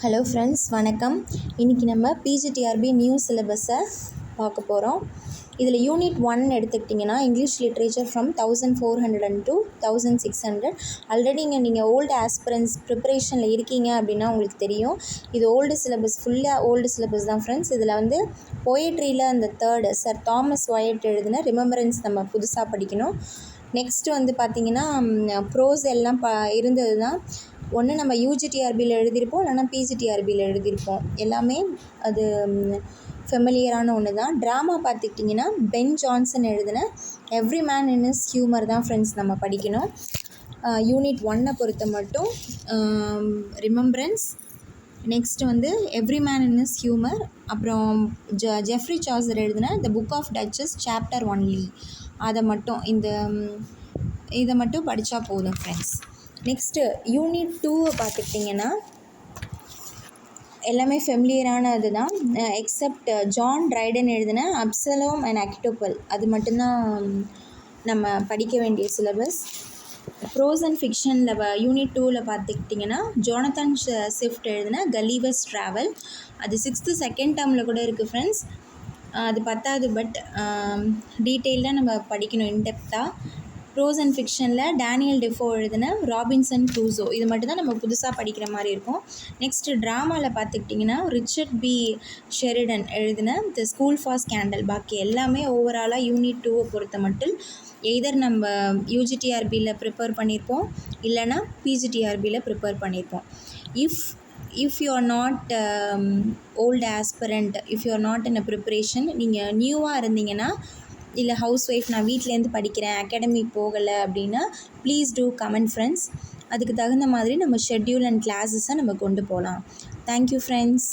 Hello friends, வணக்கம். இன்றைக்கி நம்ம பிஜிடிஆர்பி நியூ சிலபஸை பார்க்க போகிறோம். இதில் யூனிட் 1 எடுத்துக்கிட்டிங்கன்னா English literature from 1400 to 1600. Already நீங்கள் ஓல்டு ஆஸ்பிரன்ஸ் ப்ரிப்பரேஷனில் இருக்கீங்க அப்படின்னா உங்களுக்கு தெரியும். இது ஓல்டு சிலபஸ், ஃபுல்லாக ஓல்டு சிலபஸ் தான் ஃப்ரெண்ட்ஸ். இதில் வந்து போயட்ரியில் அந்த தேர்டு சர் தாமஸ் வயட் எழுதின ரிமெம்பரன்ஸ் நம்ம புதுசாக படிக்கணும். நெக்ஸ்ட்டு வந்து பார்த்திங்கன்னா ப்ரோஸ் எல்லாம் இருந்தது தான். ஒன்று நம்ம யூஜிடிஆர்பியில் எழுதியிருப்போம், இல்லைனா பிஜிடிஆர்பியில் எழுதியிருப்போம். எல்லாமே அது ஃபெமிலியரான ஒன்று தான். ட்ராமா பார்த்துக்கிட்டிங்கன்னா பென் ஜான்சன் எழுதின every man in his humour தான் ஃப்ரெண்ட்ஸ் நம்ம படிக்கணும். யூனிட் 1 பொறுத்த மட்டும் ரிமெம்பரன்ஸ், நெக்ஸ்ட்டு வந்து every man in his humour, அப்புறம் ஜெஃப்ரி சாசர் எழுதின the book of duchess chapter 1 இதை மட்டும் படித்தா போதும் ஃப்ரெண்ட்ஸ். நெக்ஸ்ட்டு யூனிட் 2 பார்த்துக்கிட்டிங்கன்னா எல்லாமே ஃபெமிலியரானது தான், எக்ஸப்ட் ஜான் ட்ரைடன் எழுதின அப்சலோம் அண்ட் அகிடோபல், அது மட்டும்தான் நம்ம படிக்க வேண்டிய சிலபஸ். ப்ரோஸ் அண்ட் ஃபிக்ஷனில் யூனிட் 2 பார்த்துக்கிட்டிங்கன்னா ஜோனத்தன் ஸ்விஃப்ட் எழுதின கலீவர்ஸ் ட்ராவல், அது 6th செகண்ட் டேர்மில் கூட இருக்குது ஃப்ரெண்ட்ஸ். அது பத்தாது, பட் டீட்டெயிலாக நம்ம படிக்கணும் இன்டெப்த்தாக. ப்ரோஸ் அண்ட் ஃபிக்ஷனில் டேனியல் டெஃபோ எழுதின ராபின்சன் க்ரூசோ, இது மட்டும் தான் நம்ம புதுசாக படிக்கிற மாதிரி இருக்கும். நெக்ஸ்ட்டு ட்ராமாவில் பார்த்துக்கிட்டிங்கன்னா ரிச்சர்ட் பி ஷெரிடன் எழுதின த ஸ்கூல் ஃபார் ஸ்கேண்டல். பாக்கி எல்லாமே ஓவராலாக யூனிட் 2 பொறுத்த மட்டும் எய்தர் நம்ம யூஜிடிஆர்பியில் ப்ரிப்பேர் பண்ணியிருப்போம், இல்லைனா பிஜிடிஆர்பியில் ப்ரிப்பேர் பண்ணியிருப்போம். If you are not old aspirant, if you are not in a preparation, நீங்கள் நியூவாக இருந்தீங்கன்னா, இல்லை ஹவுஸ் ஒய்ஃப், நான் வீட்டிலேருந்து படிக்கிறேன், அகாடமி போகலை அப்படின்னா ப்ளீஸ் டூ கமெண்ட் ஃப்ரெண்ட்ஸ். அதுக்கு தகுந்த மாதிரி நம்ம ஷெட்யூல் அண்ட் கிளாஸஸை நம்ம கொண்டு போகலாம். Thank you friends.